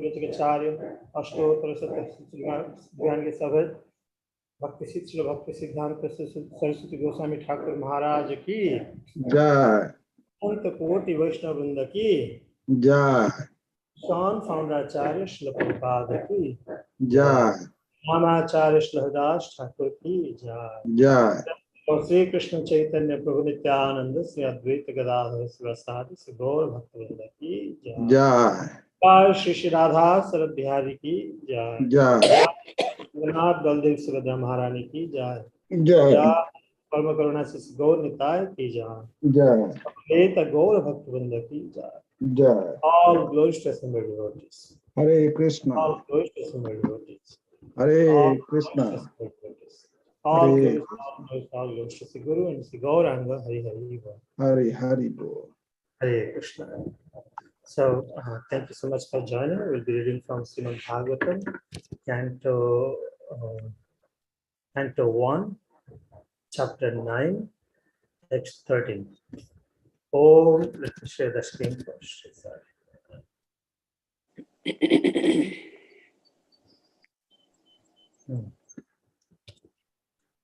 गचार्य अष्टोत्तर शतज्ञान के सभर भक्ति श्री भक्ति सिद्धांत सरस्वती गोस्वामी ठाकुर महाराज की जय। अंत कोटि वैष्णव वृंद की जय। शान फाउंडाचार्य श्री प्रभुपाद की जय। रामाचार्य श्री हरिदास ठाकुर की जय। जय। और श्री कृष्ण चैतन्य प्रभु नित्यानंद श्री अद्वैत गदाधर शिवासादि श्री गौर भक्तवृंद की जय। जय। श्री श्री राधा शरद बिहारी की जय। जय। जगन्नाथ बलदेव सुभद्रा महारानी की जय। जय। परम करुणा से गौर निताय की जय। जय। गौर भक्तवृंद की जय। जय। All glories to assembled devotees. Hare Krishna. All glories to assembled devotees. Hare Krishna. All Hare glories, all glories to Sri Guru and Sri Gauranga. Hari Hari Bol. हरे हरि बोल। Hare Krishna. So, thank you so much for joining. We'll be reading from Srimad Bhagavatam, Canto 1, Chapter 9, Text 13. Oh, let me share the screen first. Sorry.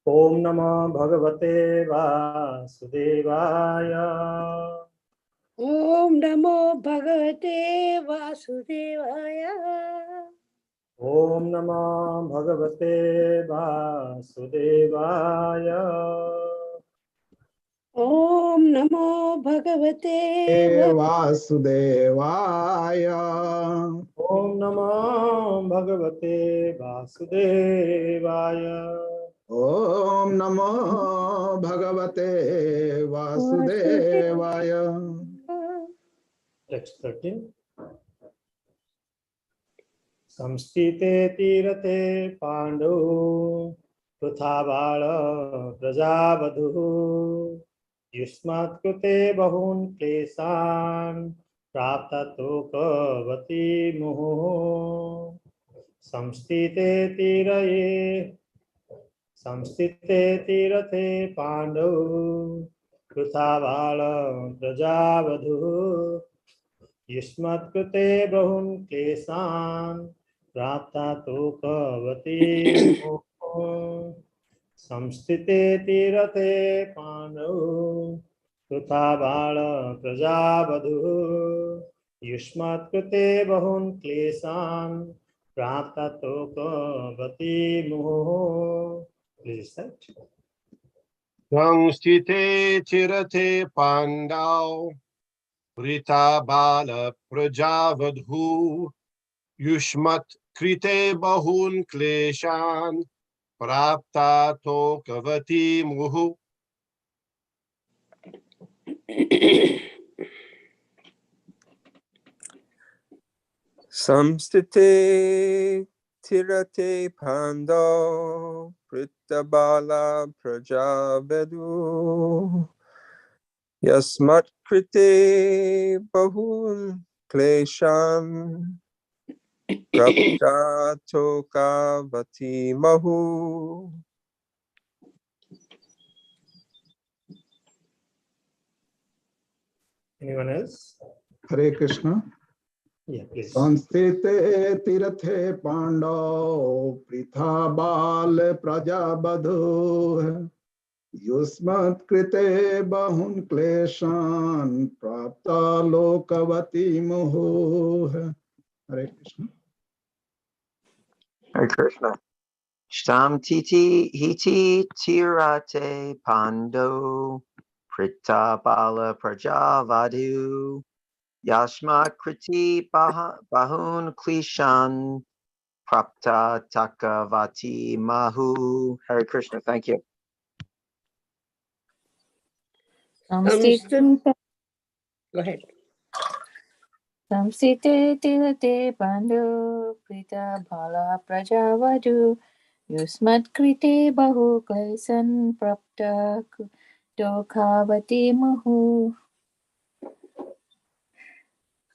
Om Namo Bhagavate Vasudevaya. Om Namo Bhagavate Vasudevaya. Om Namo Bhagavate Vasudevaya. Om Namo Bhagavate वासुदेवाय। Om Namo Bhagavate Vasudevaya. ओम नमो भगवते वासुदेवाय। Text 13. संस्थिते तीरथे Pandu Pritha बाल प्रजावधु युष्मत्कृते बहून् क्लेशान् प्राप्ततोकवती मुहुः संस्थिते तीरथे पांडु पृथा बाल प्रजावधु युष्मत्कृते बहून् क्लेशान् प्राप्ततोकवती मुहुः संस्थिते तीरथे पांडौ तथा बाल प्रजावधू युष्मत्कृते बहून् क्लेशान् प्राप्ततोकवती मुहुः. Please recite. संस्थिते चिरथे पाण्डौ वृथा बाल प्रजावधू युष्मत् कृते बहून् क्लेशान् प्राप्ता तोकवती मुहुः. संस्थिते tirate pando pritabala prajavadu yasmat krite bahul klesham prapta tokavati mahu. Anyone else? Hare Krishna. Yeah, please. संस्थिते तीर्थे पांडव पृथा बाल प्रजावधू युष्मत्कृते बहुन् क्लेशान् प्राप्ता लोकवती मुहुः. हरे Krishna. Hare Krishna. Shtam titi hiti tirate pando prita bala prajavadu yashma kriti bahun klishan prapta takavati mahu. Hare Krishna. Thank you. Go ahead. Samsite tilate pandu prita bala prajavadu yusmat krite bahu klesan prapta dokhavati muhu.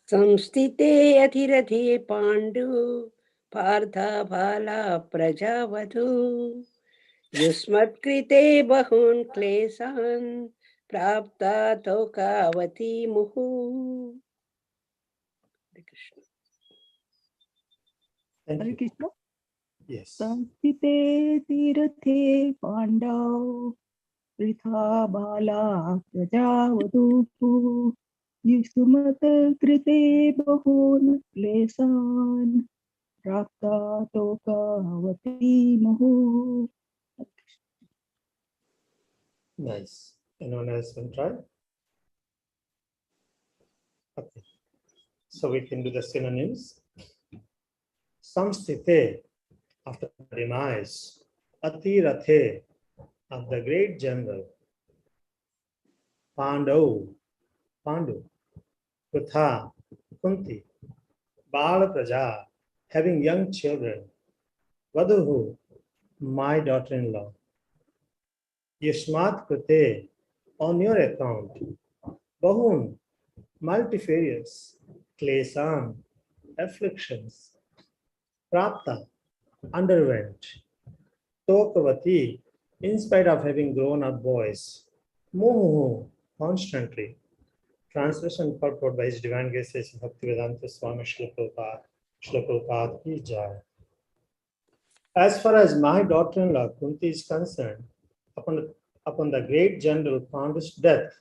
Samstite athirathi pandu partha bhala prajavadhu yusmat krite bahun klesan prapta tokavati muhu. Thank Hare you. Krishna. Yes. संस्थिते तीर्थे पाण्डौ वृथा बाला प्रजावधूः युष्मत् कृते बहून् क्लेशान् प्राप्ता तोकावती मुहुः. Nice. Anyone else can try? Okay. So we can do the synonyms. Samstite, after the demise. Atirathe, of the great general. Pandu, Pritha, Kunti. Bala Praja, having young children. Vaduhu, my daughter-in-law. Yashmat Krite, on your account. Bahun, multifarious. Klesan, afflictions. Prapta, underwent. Tokavati, in spite of having grown up boys. Muhu, constantly. Translation purport by His Divine Grace Bhaktivedanta Swami Srila Prabhupada ki jai. As far as my daughter-in-law Kunti is concerned, upon the great general Pandu's death,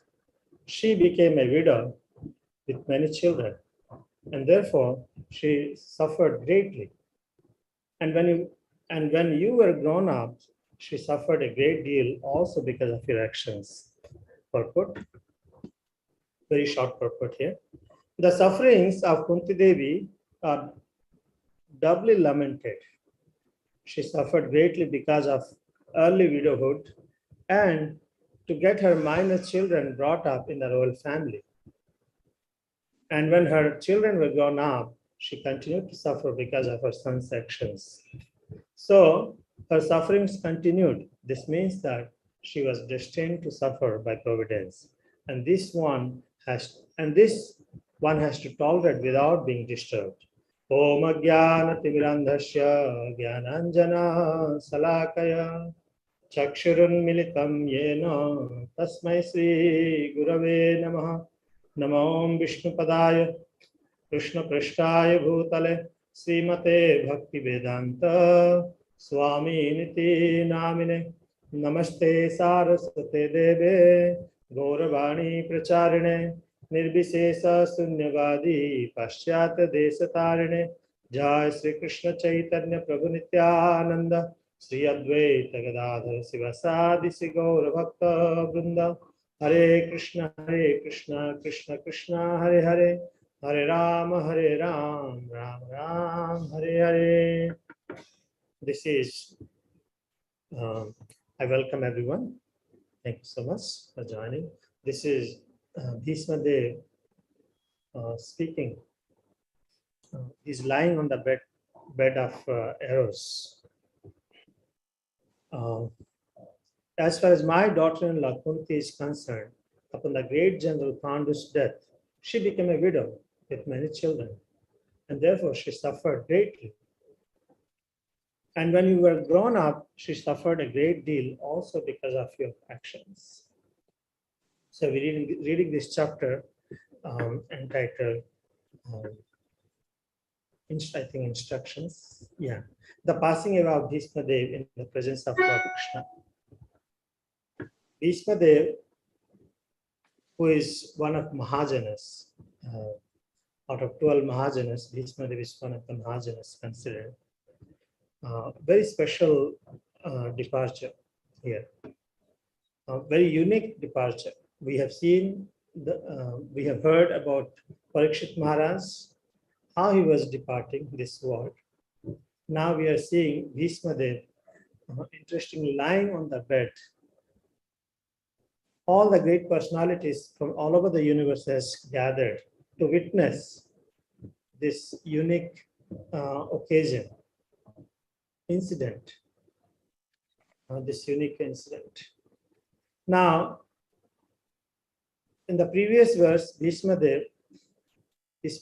she became a widow with many children, and therefore she suffered greatly. And when you were grown up, she suffered a great deal also because of your actions. Purport, very short purport here. The sufferings of Kunti Devi are doubly lamented. She suffered greatly because of early widowhood and to get her minor children brought up in the royal family. And when her children were grown up, she continued to suffer because of her son's actions. So her sufferings continued. This means that she was destined to suffer by providence. And this one has to tolerate without being disturbed. Om Jnana Timirandhasya Jnananjana Salakaya Chakshurunmilitam Yena Tasmai Sri Gurave Namaha Namo Vishnupadaya Krishna Prishtaya Bhutale Srimate Bhakti Vedanta Swami Niti Namine Namaste Saraswate Deve Gauravani Pracharine Nirbisesa Sunyavadi Paschyata Desatarine Jai Sri Krishna Chaitanya Prabhu Nityananda Sri Advaita Gadadhara Sivasadi Sri Gaura Bhakta Vrinda Hare Krishna Krishna Krishna Hare Hare Hare Ram, Ram Ram, Hare Hare. This is, I welcome everyone. Thank you so much for joining. This is Bhishma Dev speaking. He's lying on the bed of arrows. As far as my daughter-in-law Kunti is concerned, upon the great general Pandu's death, she became a widow with many children, and therefore she suffered greatly. And when you were grown up, she suffered a great deal also because of your actions. So we're reading this chapter entitled, I think, instructions. Yeah, the passing away of Bhishma Dev in the presence of Lord Krishna. Bhishma Dev, who is one of Mahajanas, out of 12 Mahajanas, Bhishma Dev is one of the Mahajanas considered. Very special departure here. A very unique departure. We have seen, we have heard about Parikshit Maharaj, how he was departing this world. Now we are seeing Bhishma Dev, interestingly lying on the bed. All the great personalities from all over the universe has gathered to witness this unique occasion, incident, this unique incident. Now, in the previous verse, Bhishma Dev is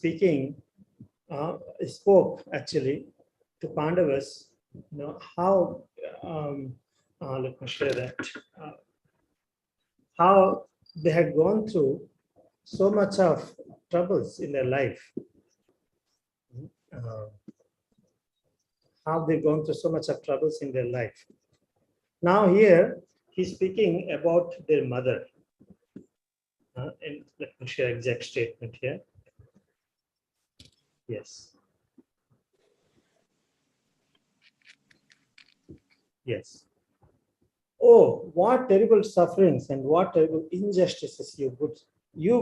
spoke actually to Pandavas, how, let me share that, how they had gone through so much of troubles in their life. how they've gone through so much of troubles in their life. Now here, he's speaking about their mother. And let me share exact statement here. Yes. Yes. Oh, what terrible sufferings and what terrible injustices you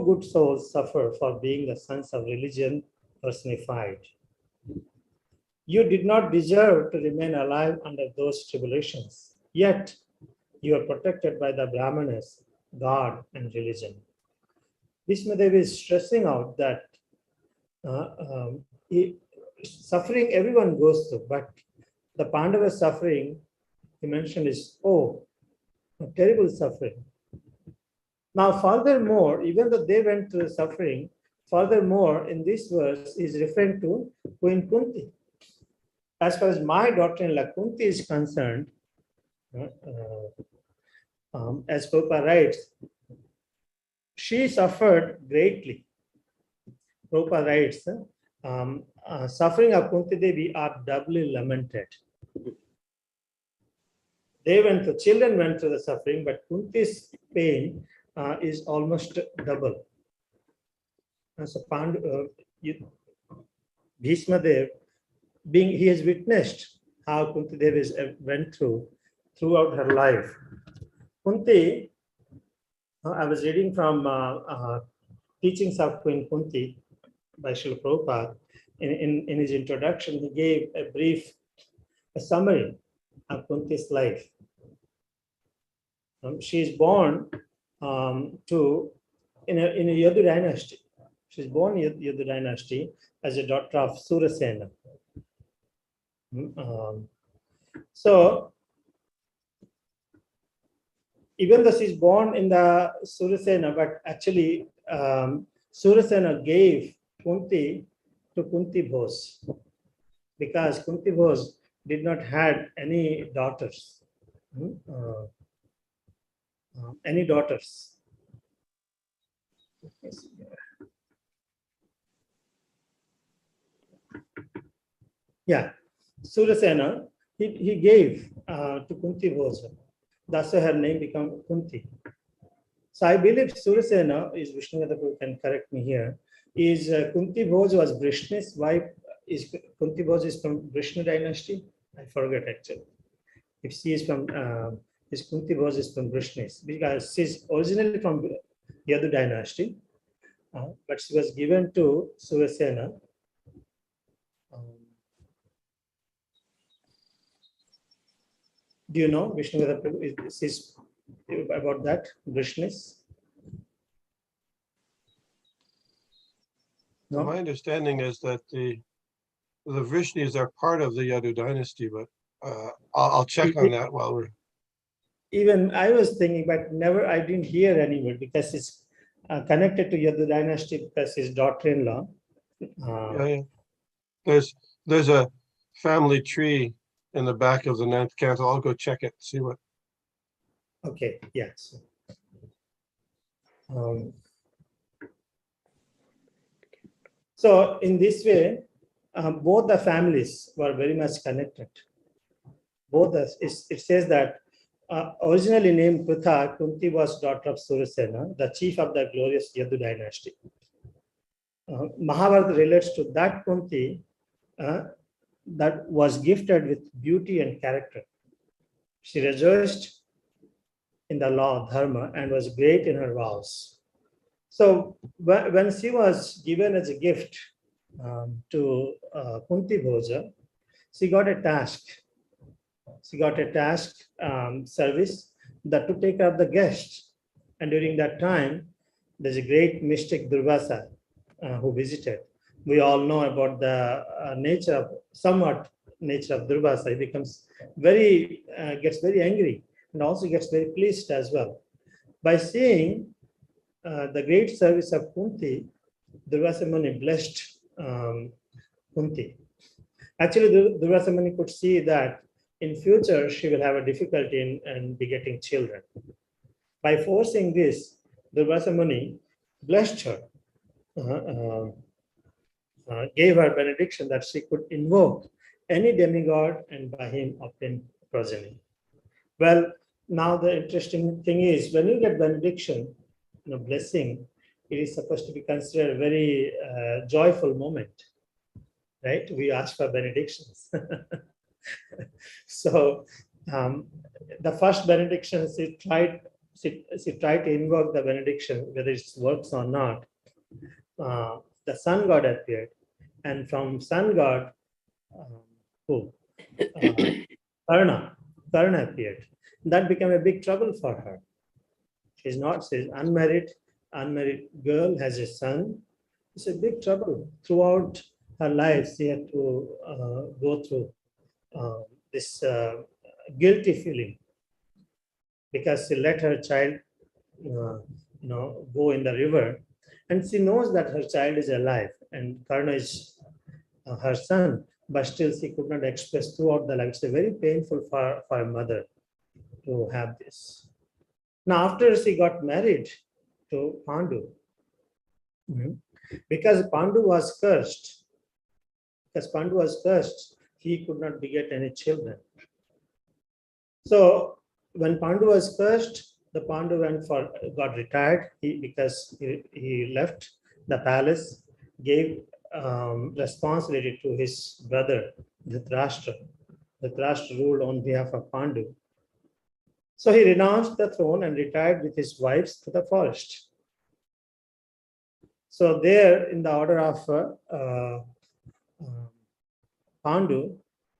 good souls suffer for being the sons of religion personified. You did not deserve to remain alive under those tribulations, yet you are protected by the Brahmanas, God, and religion. Bhishmadev is stressing out that suffering everyone goes through, but the Pandava suffering he mentioned is, oh, a terrible suffering. Now, furthermore, even though they went through suffering, furthermore, in this verse is referring to Queen Kunti. As far as my daughter-in-law Kunti is concerned, as Prabhupada writes, she suffered greatly. Prabhupada writes, suffering of Kunti Devi are doubly lamented. Children went through the suffering, but Kunti's pain is almost double. So Bhishma Dev, he has witnessed how Kunti Devi went throughout her life. Kunti, I was reading from Teachings of Queen Kunti by Srila Prabhupada. In his introduction, he gave a summary of Kunti's life. She is born in a Yadu dynasty. She is born in Yadu dynasty as a daughter of Surasena. So, even though she is born in the Surasena, but actually Surasena gave Kunti to Kunti Bhos because Kunti Bhos did not have any daughters. Yeah, Surasena, he gave to Kunti Bhoj. That's why her name became Kunti. So I believe Surasena is Vishnu Prabhu can correct me here. Is Kunti Bhoj was Vrishni's wife? Is Kunti Bhoj is from Vishnu dynasty? I forget actually. If she is from is Kunti Bhoj is from Vrishnis because she's originally from Yadu dynasty, but she was given to Surasena. Do you know Vishnu is about that Vrishnis? No? My understanding is that the Vrishnis are part of the Yadu dynasty, but I'll check on that while we're. Even I was thinking, but I didn't hear anywhere because it's connected to Yadu dynasty because his daughter-in-law. Yeah. There's a family tree in the back of the 9th canto. I'll go check it, see what. Okay, yes. So in this way, both the families were very much connected. It says that originally named Pritha, Kunti was daughter of Surasena, the chief of the glorious Yadu dynasty. Mahabharata relates to that Kunti that was gifted with beauty and character. She rejoiced in the law of dharma and was great in her vows. So when she was given as a gift to Kunti Bhoja, she got a task. Service that to take care of the guests. And during that time, there's a great mystic Durvasa who visited. We all know about the nature of Durvasa. He becomes gets very angry and also gets very pleased as well. By seeing the great service of Kunti, Durvasa Muni blessed Kunti. Actually, Durvasa Muni could see that in future she will have a difficulty in begetting children. By forcing this, Durvasa Muni blessed her, gave her benediction that she could invoke any demigod and by him obtain progeny. Well, now the interesting thing is when you get benediction, blessing, it is supposed to be considered a very joyful moment, right? We ask for benedictions. So the first benediction, she tried to invoke the benediction, whether it works or not. The sun god appeared, and from sun god, Karna appeared. That became a big trouble for her. She's unmarried girl, has a son. It's a big trouble. Throughout her life, she had to go through this guilty feeling because she let her child, go in the river, and she knows that her child is alive and Karna is her son, but still she could not express throughout the life. It's very painful for a mother to have this. Now, after she got married to Pandu, because Pandu was cursed, he could not beget any children. So when Pandu was cursed, the Pandu got retired because he left the palace, gave responsibility to his brother Dhritarashtra. Dhritarashtra ruled on behalf of Pandu. So he renounced the throne and retired with his wives to the forest. So there, in the order of Pandu,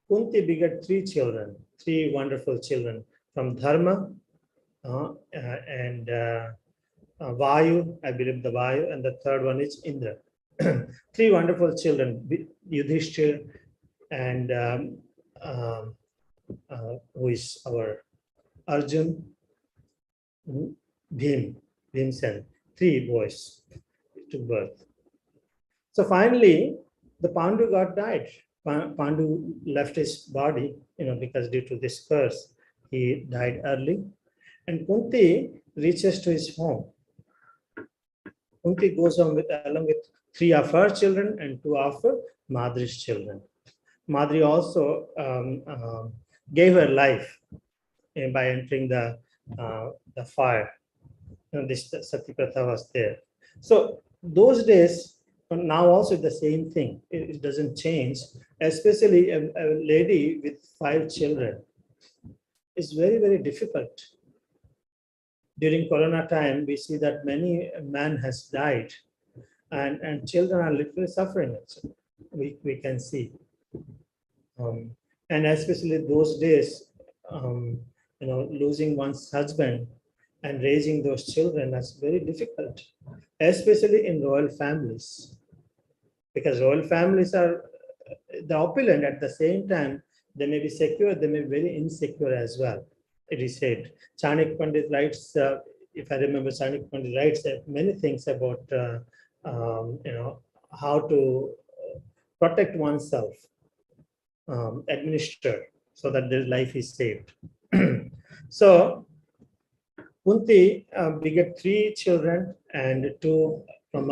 Kunti begat three wonderful children from Dharma and Vayu, I believe the Vayu, and the third one is Indra. Three wonderful children, Yudhishthir and who is our Arjun, Bhimsen, three boys took birth. So finally, the Pandu god died. Pandu left his body, because due to this curse, he died early. And Kunti reaches to his home. Kunti goes on along with three of her children and two of Madri's children. Madri also gave her life by entering the fire. This Satyapratha was there. So those days, now also the same thing. It doesn't change, especially a lady with 5 children. It's very, very difficult. During Corona time, we see that many men has died and children are literally suffering. We can see. And especially those days, losing one's husband and raising those children, that's very difficult, especially in royal families. Because royal families are the opulent, at the same time, they may be secure, they may be very insecure as well. It is said. Chanakya Pandit writes, if I remember, Chanakya Pandit writes many things about, how to protect oneself, administer, so that their life is saved. So, Kunti begat 3 children and 2 from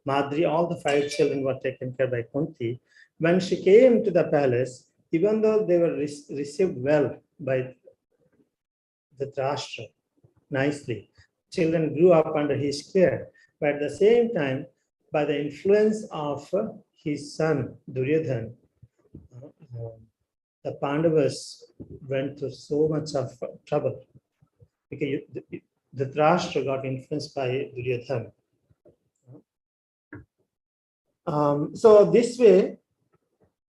Madri. All the 5 children were taken care by Kunti. When she came to the palace, even though they were received well by Dhritarashtra, nicely, children grew up under his care. But at the same time, by the influence of his son Duryodhana, the Pandavas went through so much of trouble because Dhritarashtra got influenced by Duryodhana. So this way,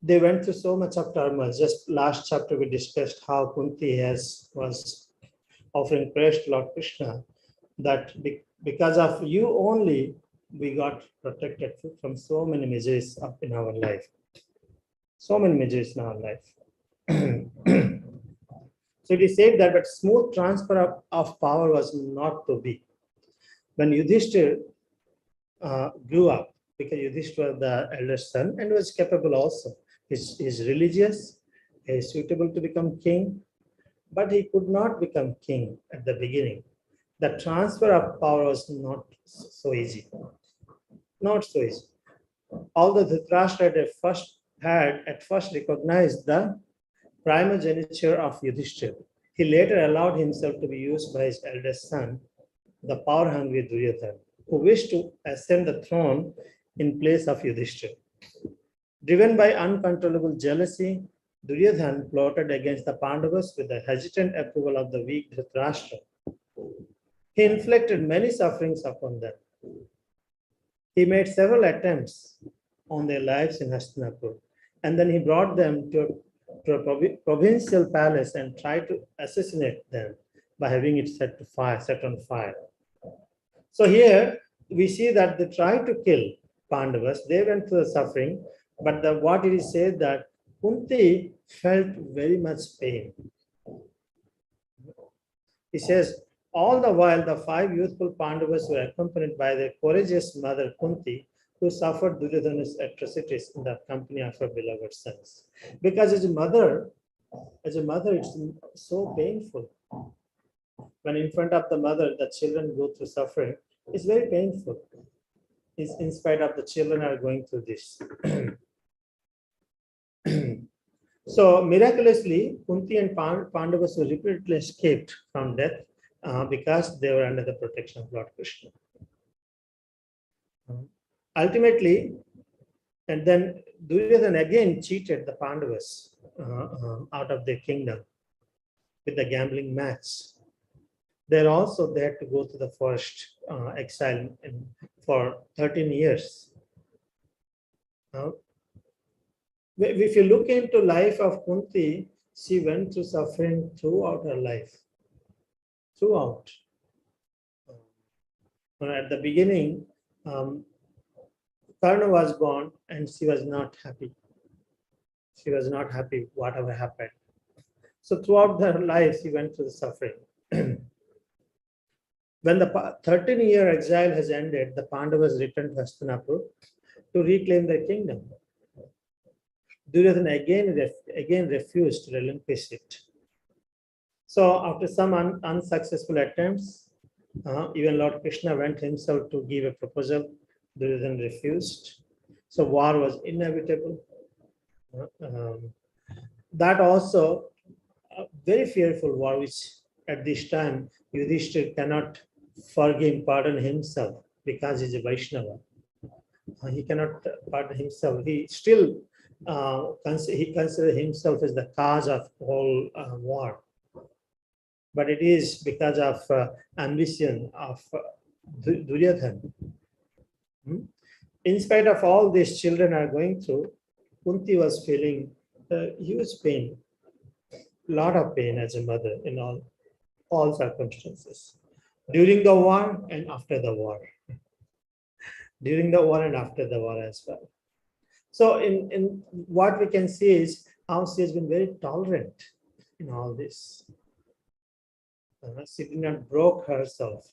they went through so much of turmoil. Just last chapter, we discussed how Kunti was offering prayers to Lord Krishna, that because of you only, we got protected from so many miseries up in our life. So many miseries in our life. So it is said that but smooth transfer of power was not to be. When Yudhishthir grew up, because Yudhishthir was the eldest son and was capable also. He's religious, he's suitable to become king, but he could not become king at the beginning. The transfer of power was not so easy. Not so easy. Although Dhritarashtra had a first had at first recognized the primogeniture of Yudhishthira. He later allowed himself to be used by his eldest son, the power-hungry Duryodhana, who wished to ascend the throne in place of Yudhishthira. Driven by uncontrollable jealousy, Duryodhana plotted against the Pandavas with the hesitant approval of the weak Dhritarashtra. He inflicted many sufferings upon them. He made several attempts on their lives in Hastinapur, and then he brought them to a provincial palace and tried to assassinate them by having it set on fire. So here we see that they tried to kill Pandavas. They went through the suffering, but what it is said that Kunti felt very much pain. He says, all the while the 5 youthful Pandavas were accompanied by their courageous mother Kunti, who suffered Duryodhana's atrocities in the company of her beloved sons. Because as a mother, it's so painful. When in front of the mother, the children go through suffering, it's very painful. In spite of the children are going through this. So miraculously, Kunti and Pandavas were repeatedly escaped from death because they were under the protection of Lord Krishna. Ultimately, and then Duryodhana again cheated the Pandavas out of their kingdom with the gambling match. They had to go to the forest exile for 13 years. If you look into life of Kunti, she went through suffering throughout her life. Throughout. At the beginning, Karna was born and she was not happy. She was not happy whatever happened. So throughout her life, she went through the suffering. When the 13-year exile has ended, the Pandavas returned to Hastinapur to reclaim their kingdom. Duryodhana again refused to relinquish it. So after some unsuccessful attempts, even Lord Krishna went himself to give a proposal. Duryodhana refused. So war was inevitable. That also a very fearful war, which at this time Yudhishthira cannot forgive, pardon himself because he's a Vaishnava. He cannot pardon himself. He still he considers himself as the cause of whole war. But it is because of ambition of Duryodhana. In spite of all these children are going through, Kunti was feeling huge pain, lot of pain as a mother in all circumstances, during the war and after the war. During the war and after the war as well. So in what we can see is how she has been very tolerant in all this. She did not broke herself.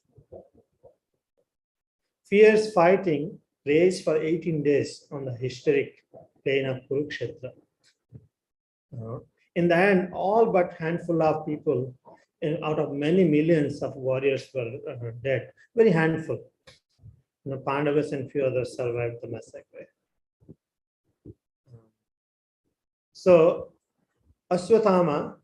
Fierce fighting raged for 18 days on the historic plain of Kurukshetra. In the end, all but handful of people out of many millions of warriors were dead. Very handful. Pandavas and few others survived the massacre. So Ashwathama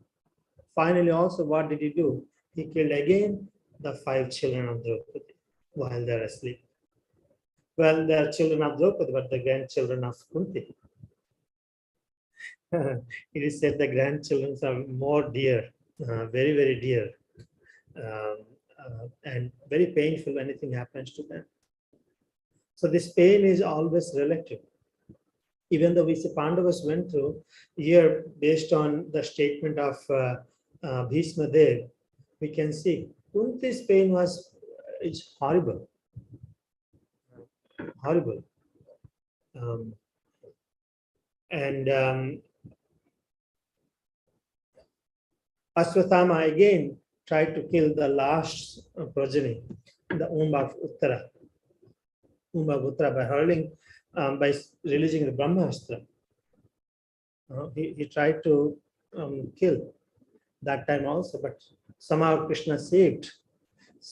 finally also, what did he do? He killed again the 5 children of Draupadi while they are asleep. Well, they are children of Draupadi, but the grandchildren of Kunti. It is said the grandchildren are more dear, very, very dear, and very painful when anything happens to them. So this pain is always relative. Even though we see Pandavas went through, here based on the statement of Bhishma Dev, we can see Kunti's pain is horrible. Horrible. Ashwathama again tried to kill the last progeny, the womb of Uttara. By hurling, by releasing the Brahmastra. He tried to kill that time also, but somehow Krishna saved.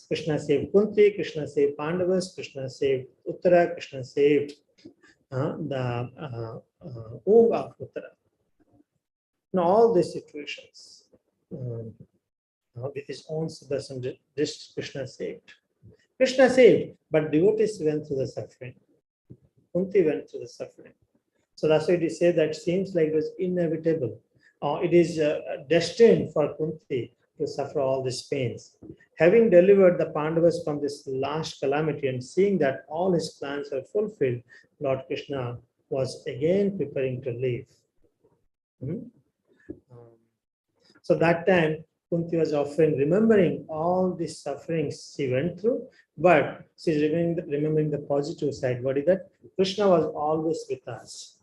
Krishna saved Kunti, Krishna saved Pandavas, Krishna saved Uttara, Krishna saved the womb of Uttara. In all these situations, with his own Sudarshan dish, Krishna saved. Krishna saved, but devotees went through the suffering. Kunti went through the suffering. So that's why it is said that seems like it was inevitable. It is destined for Kunti to suffer all these pains. Having delivered the Pandavas from this last calamity and seeing that all his plans were fulfilled, Lord Krishna was again preparing to leave. So that time, Kunti was offering, remembering all these sufferings she went through, but she's remembering the positive side. What is that? Krishna was always with us,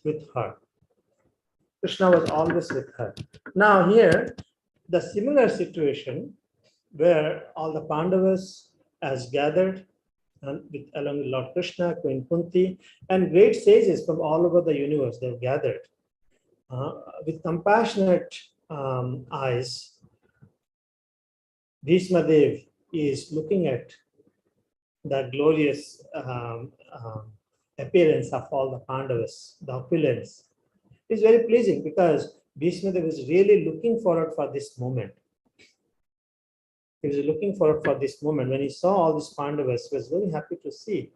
with her. Krishna was always with her. Now here, the similar situation where all the Pandavas as gathered along with Lord Krishna, Queen Kunti, and great sages from all over the universe, they've gathered. With compassionate eyes, Bhishma Dev is looking at the glorious appearance of all the Pandavas, the opulence. It's very pleasing because Bhishma Dev is really looking forward for this moment. He was looking forward for this moment. When he saw all these Pandavas, he was very happy to see.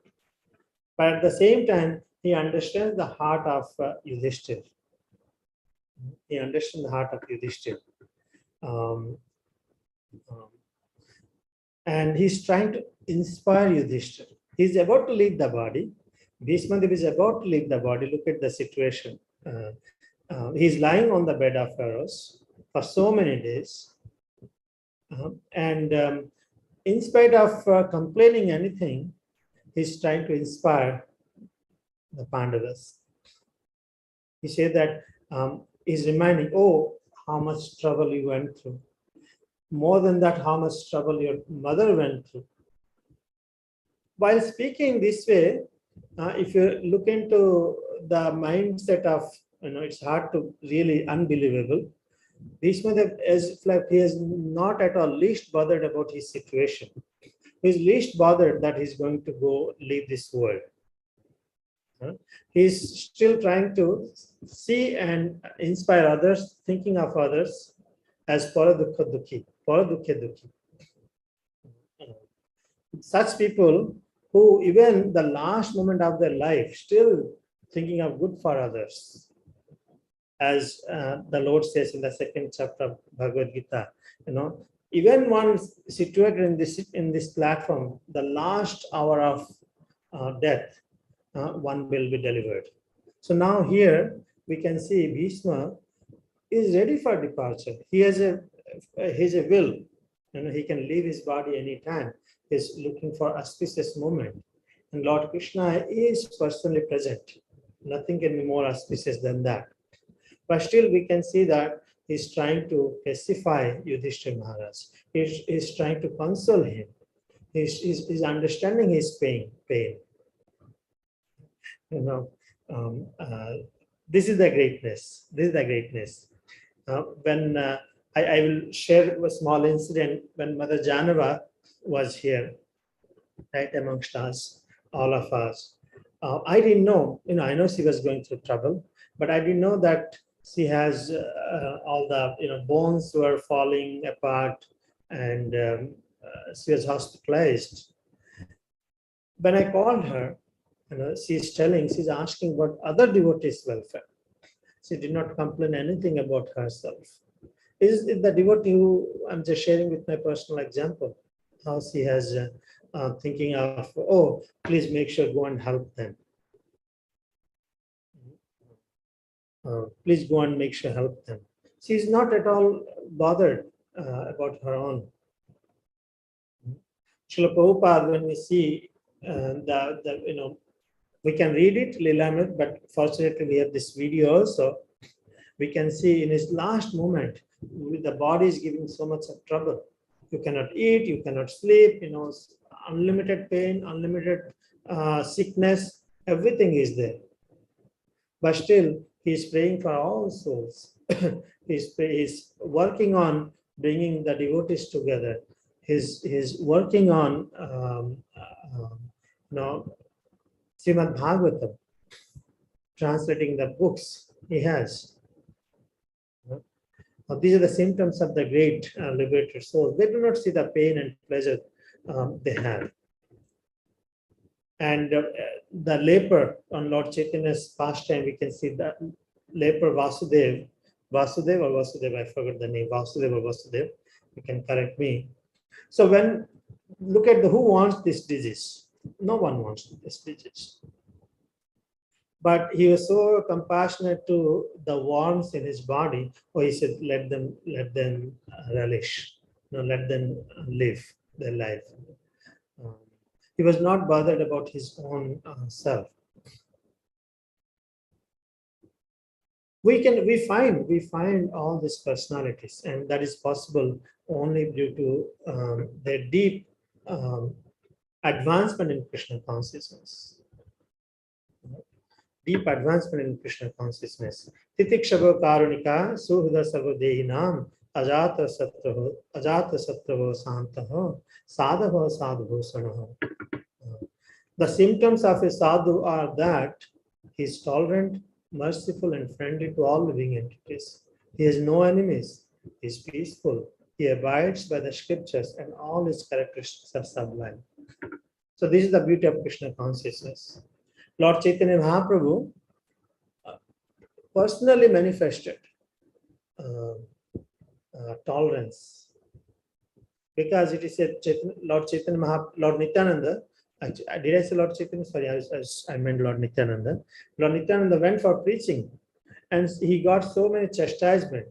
But at the same time, he understands the heart of Yudhishthir. He understands the heart of Yudhishthir. And he's trying to inspire Yudhishthir. He's about to leave the body. Bhishma Dev is about to leave the body. Look at the situation. He's lying on the bed of arrows for so many days. In spite of complaining anything, he's trying to inspire the Pandavas. He said that he's reminding, oh, how much trouble you went through. More than that, how much trouble your mother went through. While speaking this way, if you look into the mindset of, it's hard to really unbelievable. Bhishma Dev is like he is not at all least bothered about his situation. He's least bothered that he's going to go leave this world. He's still trying to see and inspire others, thinking of others as paradukha dukhi, paradukha dukhi. Such people who even the last moment of their life still thinking of good for others. As the Lord says in the second chapter of Bhagavad Gita, even once situated in this platform, the last hour of death, one will be delivered. So now here we can see Bhishma is ready for departure. He has a will. He can leave his body anytime. He's looking for auspicious moment, and Lord Krishna is personally present. Nothing can be more auspicious than that. But still, we can see that he's trying to pacify Yudhishthira Maharaj. He's trying to console him. He's understanding his pain. This is the greatness. This is the greatness. When I will share a small incident when Mother Janava was here, right amongst us, all of us. I didn't know. I know she was going through trouble, but I didn't know that she has all the bones were falling apart, and she was hospitalized. When I called her, she's asking about other devotees' welfare. She did not complain anything about herself. Is it the devotee who I'm just sharing with my personal example? How she has thinking of, oh, please make sure go and help them. Please go and make sure help them. She's not at all bothered about her own. Srila Prabhupada, when we see we can read it, Lilamrit, but fortunately we have this video also. We can see in his last moment, the body is giving so much of trouble. You cannot eat, you cannot sleep, unlimited pain, unlimited sickness, everything is there. But still, he is praying for all souls. He's working on bringing the devotees together. He's working on, Srimad Bhagavatam. translating the books he has. These are the symptoms of the great liberated soul. They do not see the pain and pleasure they have. And the leper on Lord Chaitanya's pastime, we can see the leper Vasudev, I forgot the name, Vasudev, you can correct me. So when, look at who wants this disease? No one wants this disease. But he was so compassionate to the worms in his body, he said, let them relish, let them live their life. He was not bothered about his own self. We find all these personalities, and that is possible only due to their deep advancement in Krishna consciousness. Deep advancement in Krishna consciousness. Titikshava karunika suhda sarvadehinam ajata sattvaho santaho sadhava sadhubhusanaho. The symptoms of a sadhu are that he is tolerant, merciful, and friendly to all living entities. He has no enemies. He is peaceful. He abides by the scriptures, and all his characteristics are sublime. So this is the beauty of Krishna consciousness. Lord Chaitanya Mahaprabhu personally manifested tolerance, because it is a Lord Chaitanya Lord Nityananda. Did I say Lord Chaitanya? Sorry, I meant Lord Nityananda. Lord Nityananda went for preaching, and he got so many chastisement.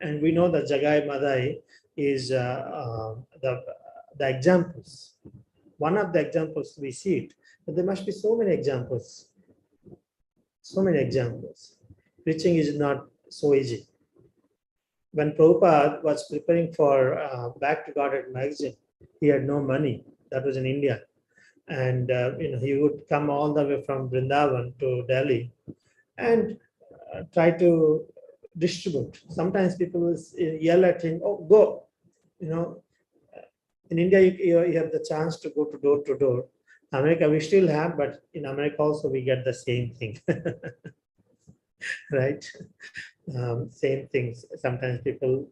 And we know that Jagai Madai is the examples. One of the examples we see it, but there must be so many examples. So many examples. Preaching is not so easy. When Prabhupada was preparing for Back to Godhead magazine, he had no money. That was in India. And he would come all the way from Vrindavan to Delhi and try to distribute. Sometimes people will yell at him, "Oh, go!" In India you have the chance to go to door. America we still have, but in America also we get the same thing, right? Same things. Sometimes people,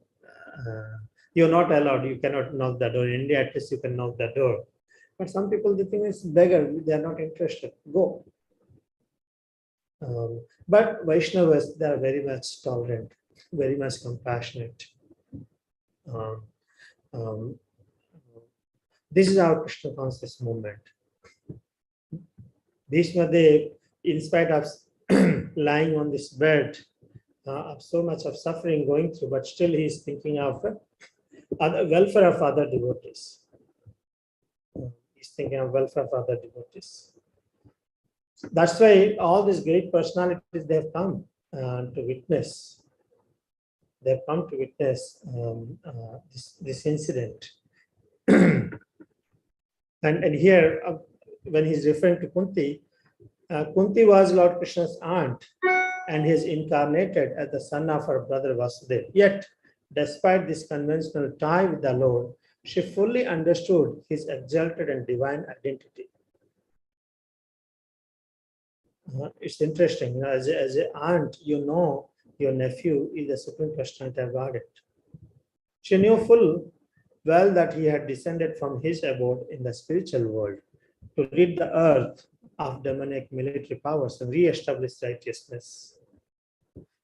you're not allowed. You cannot knock the door. In India, at least you can knock the door. But some people, the thing is beggar, they are not interested. Go. But Vaishnavas, they are very much tolerant, very much compassionate. This is our Krishna conscious movement. Bhishma Dev, in spite of lying on this bed, of so much of suffering going through, but still he is thinking of welfare of other devotees. He's thinking of welfare of other devotees. That's why all these great personalities, they have come to witness. They have come to witness this incident. and here, when he's referring to Kunti, Kunti was Lord Krishna's aunt, and he is incarnated as the son of her brother Vasudeva. Yet, despite this conventional tie with the Lord, she fully understood his exalted and divine identity. It's interesting, as an aunt, your nephew is the Supreme Personality of Godhead. She knew full well that he had descended from his abode in the spiritual world to rid the earth of demonic military powers and re-establish righteousness.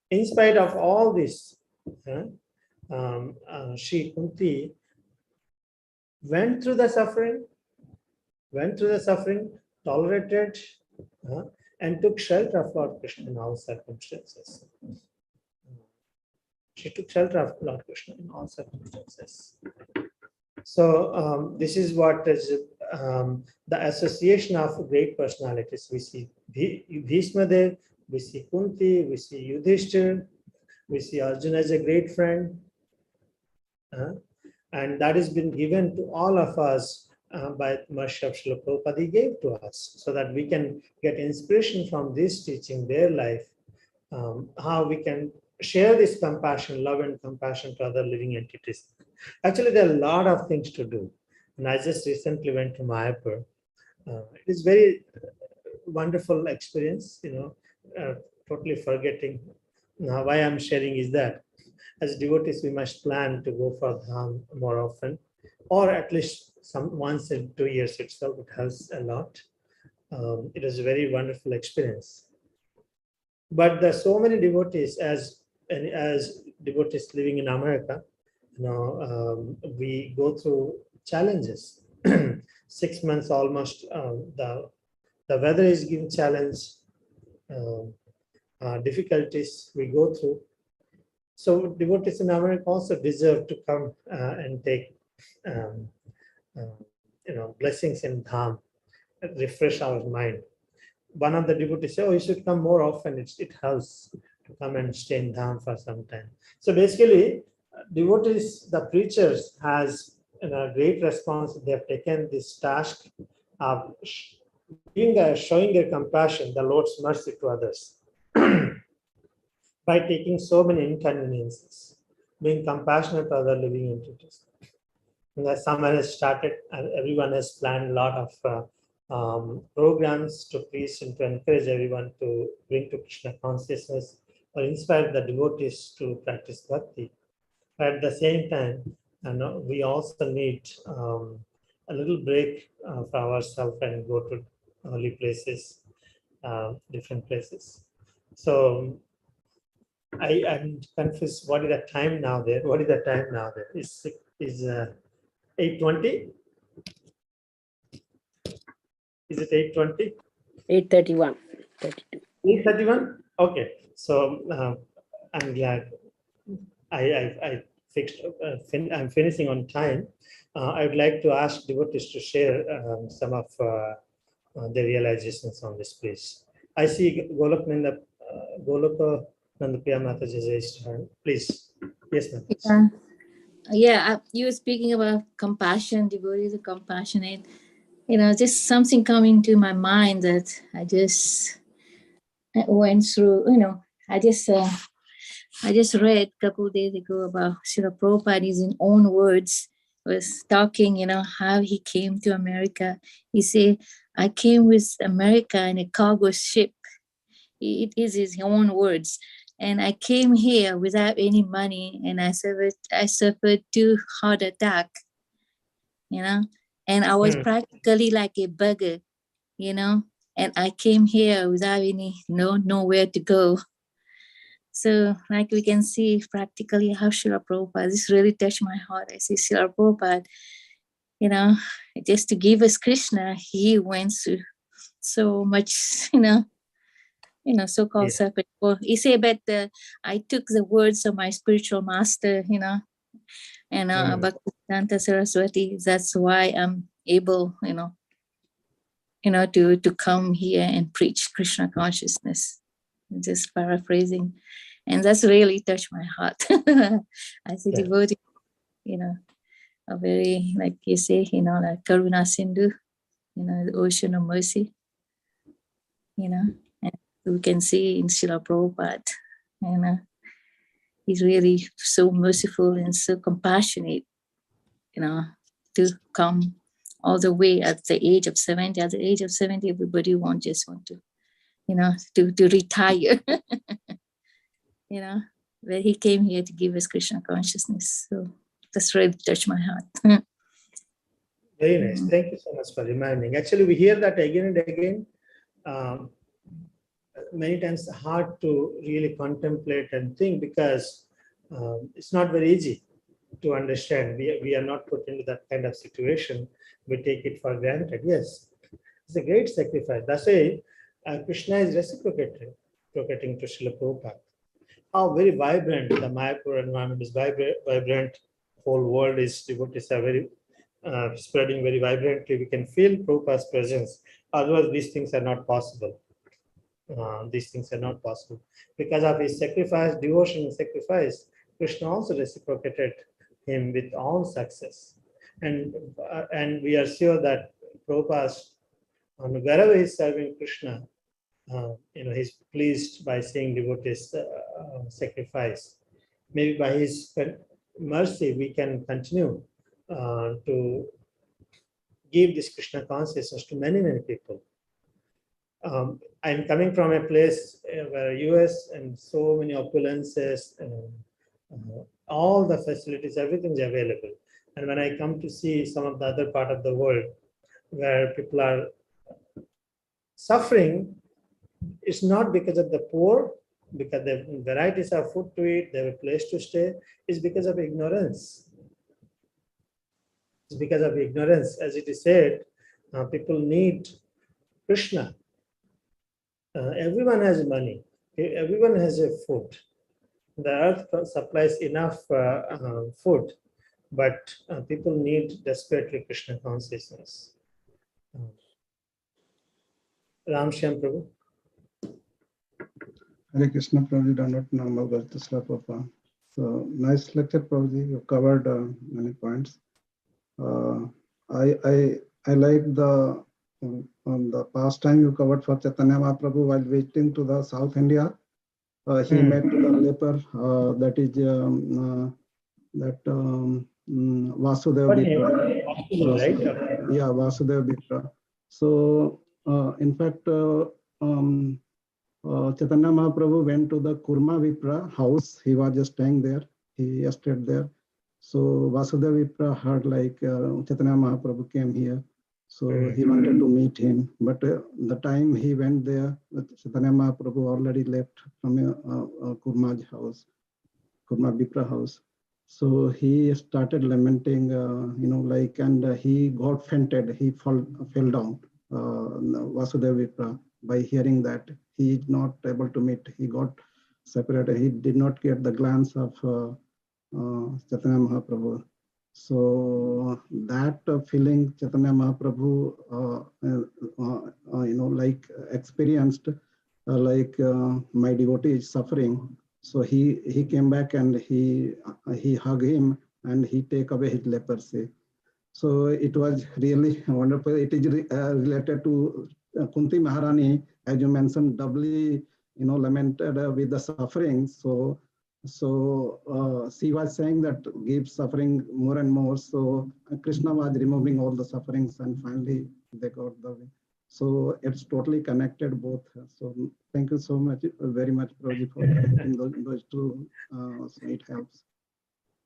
In spite of all this, she, Kunti, went through the suffering, tolerated, and took shelter of Lord Krishna in all circumstances. She took shelter of Lord Krishna in all circumstances. So this is what is the association of great personalities. We see Bhishma Dev, we see Kunti, we see Yudhishthir, we see Arjuna as a great friend. And that has been given to all of us by mercy of Srila Prabhupada. He gave to us so that we can get inspiration from this teaching, their life, how we can share this compassion, love and compassion to other living entities. Actually, there are a lot of things to do. And I just recently went to Mayapur. It is very wonderful experience, totally forgetting. Now, why I'm sharing is that as devotees, we must plan to go for Dham more often, or at least once in 2 years itself. It helps a lot. It was a very wonderful experience. But there's so many devotees as devotees living in America. We go through challenges. 6 months almost. The weather is giving challenge. Difficulties we go through. So devotees in America also deserve to come and take blessings in Dham, refresh our mind. One of the devotees said, "Oh, you should come more often. It helps to come and stay in Dham for some time." So basically, devotees, the preachers, has a great response. They have taken this task of showing their compassion, the Lord's mercy to others, by taking so many inconveniences, being compassionate to other living entities. Someone has started, and everyone has planned a lot of programs to preach and to encourage everyone to bring to Krishna consciousness or inspire the devotees to practice bhakti. But at the same time, we also need a little break for ourselves and go to holy places, different places. So I'm confused. What is the time now there? What is the time now there? Is 8:20? Is it 8:20? 8:31, 32. 8:31? Okay. So I'm glad I fixed. I'm finishing on time. I would like to ask devotees to share some of their realizations on this, please. I see Golok Nandapriya Mataji raised her hand. Please. Yes, ma'am. You were speaking about compassion, devotees are compassionate. Just something coming to my mind that I just went through. I just read a couple of days ago about Srila Prabhupada, in his own words, was talking, how he came to America. He said, "I came with America in a cargo ship." It is his own words. "And I came here without any money, and I suffered 2 heart attack, and I was practically like a beggar, and I came here without nowhere to go." So like we can see practically how Srila Prabhupada, this really touched my heart. I say, Srila Prabhupada, just to give us Krishna, he went through so much, so-called suffering. He said, but I took the words of my spiritual master, and Bhaktivedanta Saraswati. That's why I'm able, to come here and preach Krishna consciousness. Just paraphrasing. And that's really touched my heart. As a devotee, a very, like you say, like Karuna Sindhu, the ocean of mercy, and we can see in Srila Prabhupada, he's really so merciful and so compassionate, to come all the way at the age of 70. At the age of 70, everybody just want to, to retire. Where he came here to give us Krishna consciousness. So that's really touched my heart. Very nice. Thank you so much for reminding. Actually, we hear that again and again. Many times hard to really contemplate and think because it's not very easy to understand. We are not put into that kind of situation. We take it for granted. Yes, it's a great sacrifice. That's why Krishna is reciprocating to Srila Prabhupada. How very vibrant the Mayapur environment is. Vibrant. Whole world is devotees are very spreading very vibrantly. We can feel Prabhupada's presence. Otherwise, these things are not possible. These things are not possible because of his sacrifice, devotion, and sacrifice. Krishna also reciprocated him with all success, and we are sure that Prabhupada, wherever he's serving Krishna, he's pleased by seeing devotees sacrifice. Maybe by his mercy, we can continue to give this Krishna consciousness to many, many people. I'm coming from a place where US and so many opulences, all the facilities, everything's available. And when I come to see some of the other part of the world where people are suffering, it's not because of the poor, because they have varieties of food to eat, they have a place to stay. It's because of ignorance. It's because of ignorance. As it is said, people need Krishna. Everyone has money. Everyone has a food. The earth supplies enough food, but people need desperately Krishna consciousness. Ram Shyam Prabhu. Hare Krishna, Prabhuji, Dandavat Namo Bhartasla Papa. So nice lecture, Prabhuji. You covered many points. I like the on the past time you covered for Chaitanya Mahaprabhu while visiting to the South India. He met the leper that is Vasudeva Vipra. Right? Yeah, Vasudeva Vipra. So in fact, Chaitanya Mahaprabhu went to the Kurma Vipra house. He was just staying there. He stayed there. So Vasudeva Vipra heard like Chaitanya Mahaprabhu came here. So he wanted to meet him. But the time he went there, Chaitanya Mahaprabhu already left from Kurma's house, Kurma Vipra house. So he started lamenting, and he got fainted. He fell down, Vasudeva Vipra. By hearing that, he is not able to meet. He got separated. He did not get the glance of Chaitanya Mahaprabhu. So that feeling Chaitanya Mahaprabhu, experienced, my devotee is suffering. So he came back and he hugged him and he take away his leprosy. So it was really wonderful. It is related to Kunti Maharani, as you mentioned, doubly lamented with the suffering. So she was saying that gives suffering more and more. So Krishna was removing all the sufferings and finally they got the way. So it's totally connected both. So thank you so much, very much, Prabhuji, for connecting those two. So it helps.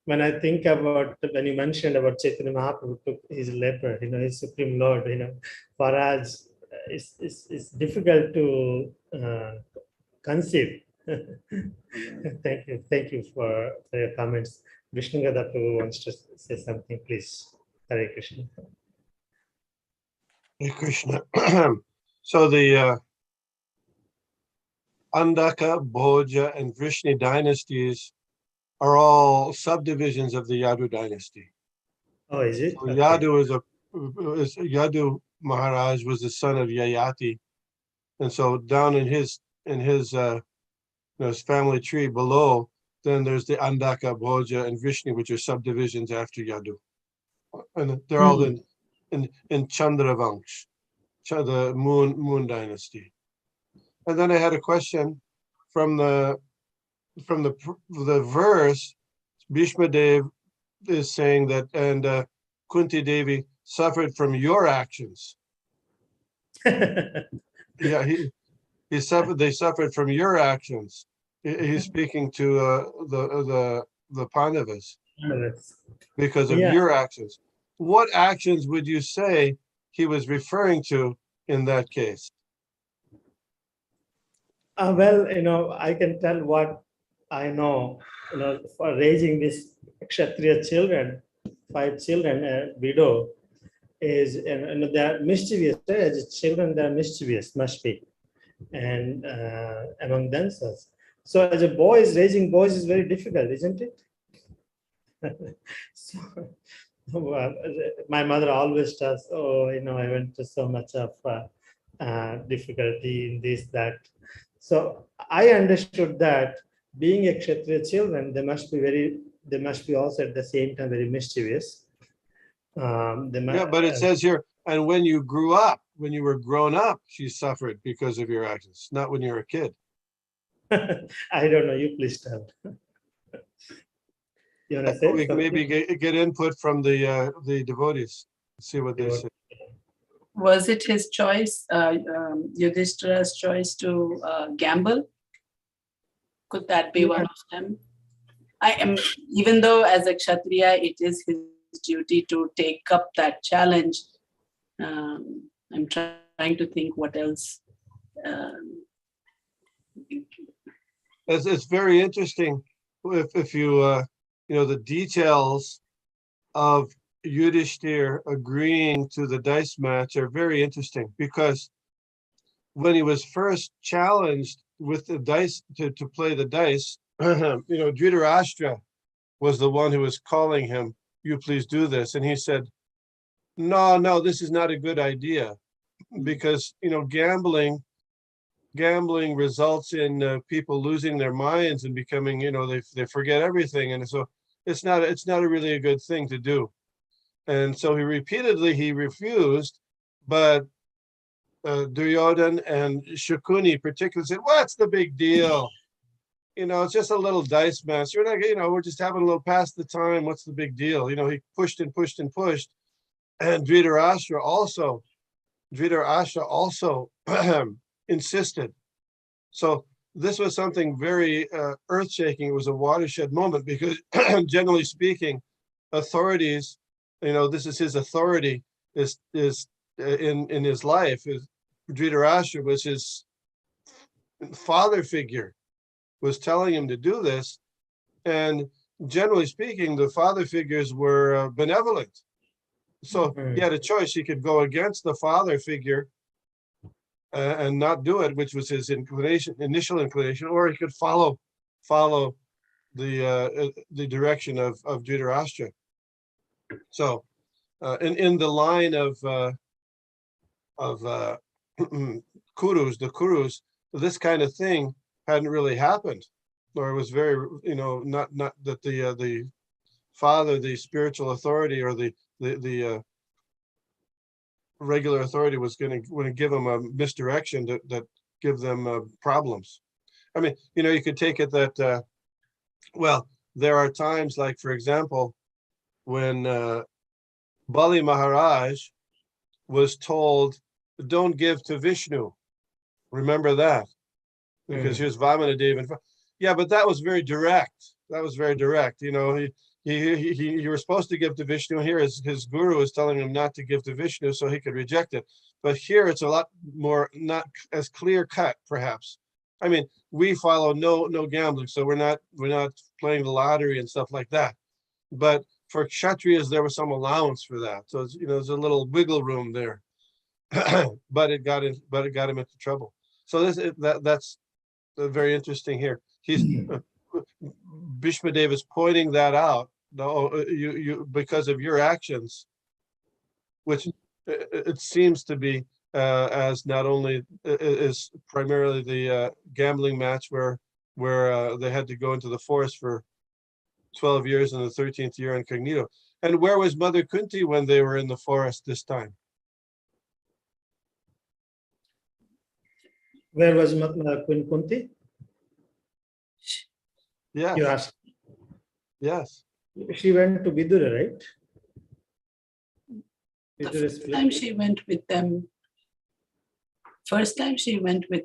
When I think about, when you mentioned about Chaitanya Mahaprabhu took his leper, his Supreme Lord, for us, it's difficult to conceive. Thank you for your comments. Vishnugada Prabhu wants to say something, please. Hare Krishna. Hare Krishna. So the Andaka, Bhoja, and Vrishni dynasties are all subdivisions of the Yadu dynasty. Oh, is it? So Yadu Maharaj was the son of Yayati, and so down in his family tree below, then there's the Andaka, Bhoja, and Vrishni, which are subdivisions after Yadu, and they're all in Chandravangsh, the moon dynasty. And then I had a question from the verse. Bhishma Dev is saying that, and Kunti Devi suffered from your actions. Yeah, he suffered. They suffered from your actions. He's speaking to the Pandavas because of your actions. What actions would you say he was referring to in that case? Well, I can tell what I know. For raising these Kshatriya children, 5 children, a widow, is, they are mischievous. As children, they are mischievous, must be, and among themselves. So as a boy, raising boys is very difficult, isn't it? So, my mother always does, I went through so much of difficulty in this, that. So I understood that being a Kshatriya children, they must be also at the same time very mischievous. Yeah, but it says here, and when you grew up, when you were grown up, she suffered because of your actions, not when you were a kid. I don't know. You please tell. You want to say? We can maybe get input from the devotees, see what they say. Was it his choice, Yudhishthira's choice to gamble? Could that be one of them? I am, even though as a Kshatriya, it is his duty to take up that challenge. I'm trying to think what else. It's very interesting if you, the details of Yudhishthir agreeing to the dice match are very interesting, because when he was first challenged with the dice to play the dice, Dhritarashtra was the one who was calling him, "You please do this." And he said, no, this is not a good idea, because, gambling results in people losing their minds and becoming, they forget everything. And so it's not a really a good thing to do. And so he refused, but Duryodhan and Shakuni particularly said, "What's the big deal? It's just a little dice match. We're not, we're just having a little pass the time. What's the big deal?" He pushed and pushed and pushed. And Dhritarashtra also insisted. So this was something very earth-shaking. It was a watershed moment, because generally speaking, authorities, this is his authority, is in his life. Dhritarashtra was his father figure, was telling him to do this. And generally speaking, the father figures were benevolent. So he had a choice. He could go against the father figure and not do it, which was his initial inclination, or he could follow the direction of Dhritarashtra. So in the line of Kurus, this kind of thing hadn't really happened, or it was very, not that the father, the spiritual authority, or the regular authority was going to give them a misdirection that give them problems. I mean, you could take it that, well, there are times, like, for example, when Bali Maharaj was told, "Don't give to Vishnu." Remember that? Because here's Vamana Dev. Yeah, but that was very direct. He was supposed to give to Vishnu. Here his guru is telling him not to give to Vishnu so he could reject it. But here it's a lot more, not as clear cut, perhaps. I mean, we follow no gambling, so we're not playing the lottery and stuff like that. But for Kshatriyas, there was some allowance for that. So there's a little wiggle room there. but it got him into trouble. So that's very interesting here. Bhishma Dev is pointing that out. No, you because of your actions, which it seems to be as not only is primarily the gambling match where they had to go into the forest for 12 years in the 13th year incognito. And where was Mother Kunti when they were in the forest this time? Where was Queen Kunti? Yes. You asked. Yes. She went to Vidura, right? The first time she went with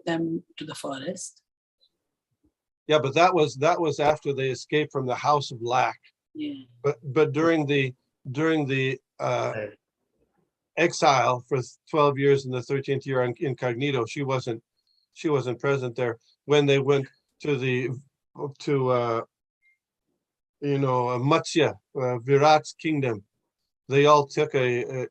them to the forest. Yeah, but that was after they escaped from the house of lack. Yeah. But during the exile for 12 years in the 13th year incognito, she wasn't present there when they went to Matsya, Virat's kingdom. They all took a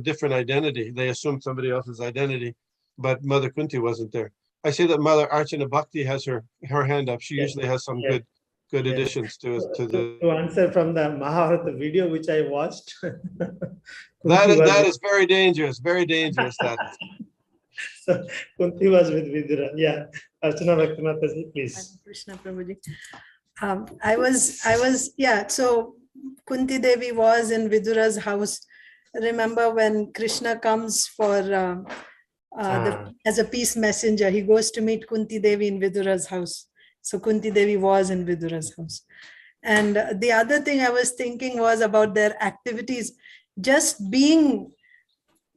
different identity. They assumed somebody else's identity, but Mother Kunti wasn't there. I see that Mother Archana Bhakti has her hand up. She usually has some good additions to the. To answer from the Mahabharata video which I watched. that is very dangerous. Very dangerous. That is. So Kunti was with Vidura. Yeah, Archana Bhakti, please. Krishna Prabhuji. So Kunti Devi was in Vidura's house. Remember when Krishna comes for as a peace messenger, he goes to meet Kunti Devi in Vidura's house. So Kunti Devi was in Vidura's house. And the other thing I was thinking was about their activities, just being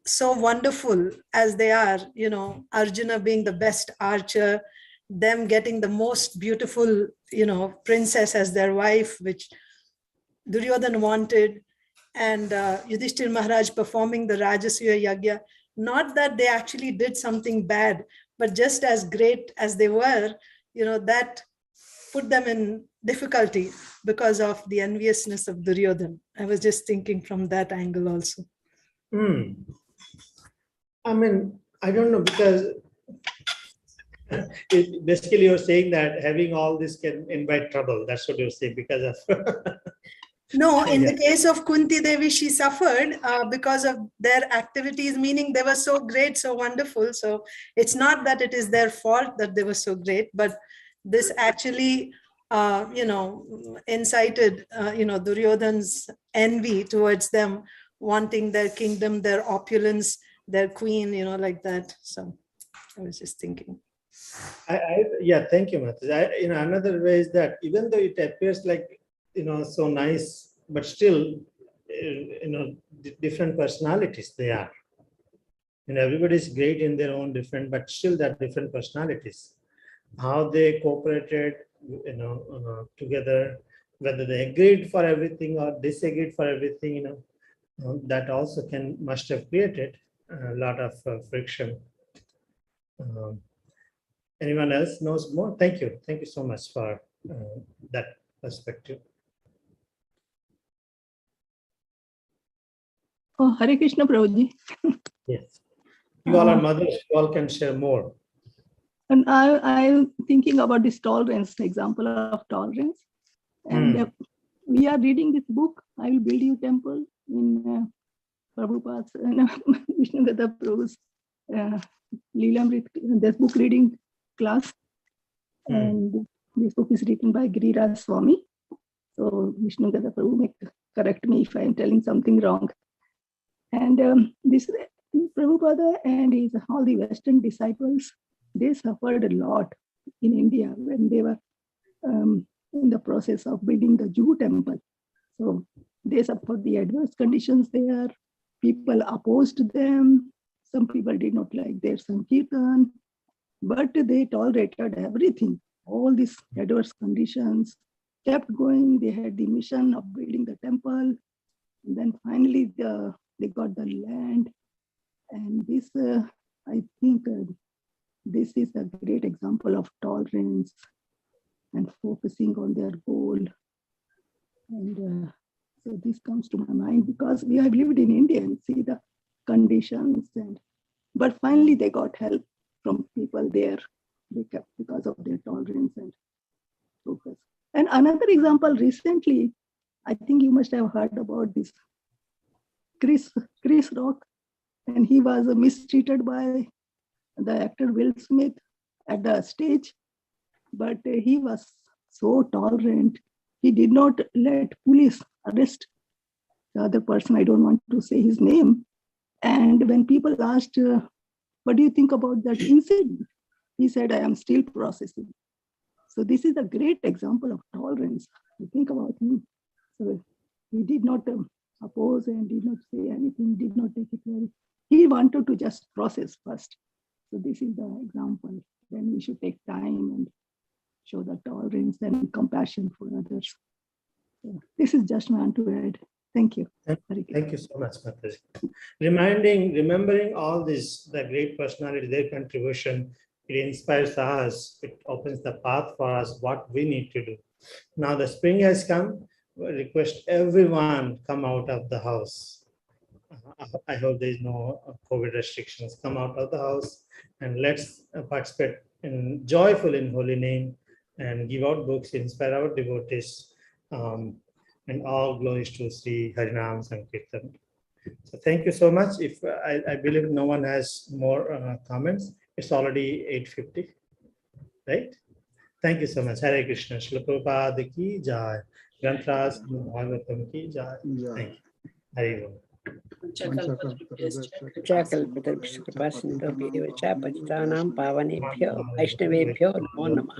so wonderful as they are, you know, Arjuna being the best archer, them getting the most beautiful, you know, princess as their wife, which Duryodhana wanted, and Yudhishthir Maharaj performing the Rajasuya Yagya. Not that they actually did something bad, but just as great as they were, you know, that put them in difficulty because of the enviousness of Duryodhana. I was just thinking from that angle also. I mean, I don't know, because basically you're saying that having all this can invite trouble. That's what you're saying because of. No, in Yeah. the case of Kunti Devi, she suffered because of their activities, meaning they were so great, so wonderful. So it's not that it is their fault that they were so great, but this actually, you know, incited, you know, Duryodhana's envy towards them, wanting their kingdom, their opulence, their queen, you know, like that. So I was just thinking. Yeah, thank you, Mataji. You know, another way is that even though it appears like, you know, so nice, but still, you know, different personalities they are. You know, everybody's great in their own different, but still they're different personalities. How they cooperated, you know, together, whether they agreed for everything or disagreed for everything, you know, that also must have created a lot of friction. Anyone else knows more? Thank you. Thank you so much for that perspective. Oh, Hare Krishna Prabhuji. Yes. You all are mothers, you all can share more. And I'm thinking about this tolerance, example of tolerance. And we are reading this book, I Will Build You Temple, in Prabhupada's, Vishnugata Prabhu's Leelamrit, this book reading class. And this book is written by Giriraj Swami. So Vishnugata Prabhu may correct me if I am telling something wrong. And this Prabhupada and all the Western disciples, they suffered a lot in India when they were in the process of building the Jew temple. So they suffered the adverse conditions there. People opposed them. Some people did not like their Sankirtan, but they tolerated everything. All these adverse conditions kept going. They had the mission of building the temple. And then finally, they got the land. And this, I think, this is a great example of tolerance and focusing on their goal. And so this comes to my mind because we have lived in India and see the conditions. But finally, they got help from people there because of their tolerance and focus. And another example recently, I think you must have heard about this Chris Rock, and he was mistreated by the actor Will Smith at the stage, but he was so tolerant. He did not let police arrest the other person. I don't want to say his name. And when people asked, what do you think about that incident? He said, I am still processing. So this is a great example of tolerance. You think about him. So he did not oppose and did not say anything, did not take it well. He wanted to just process first. So this is the example. Then we should take time and show the tolerance and compassion for others. So this is just my to add. Thank you. Thank you so much, Mataji. Remembering all this, the great personality, their contribution, it inspires us, it opens the path for us, what we need to do. Now the spring has come, we request everyone come out of the house. I hope there is no COVID restrictions. Come out of the house and let's participate joyful in holy name and give out books, inspire our devotees. And all glories to Sri Harinam Sankirtan. So thank you so much. If I believe no one has more comments, it's already 8:50, right? Thank you so much. Hare Krishna. Srila Prabhupada ki jai. Granthras Bhagavatam ki jai. Thank you. Hare Om. Chakalpatarupasindobhyeva cha patitanam pavanebhyo Vaishnavebhyo namo namah.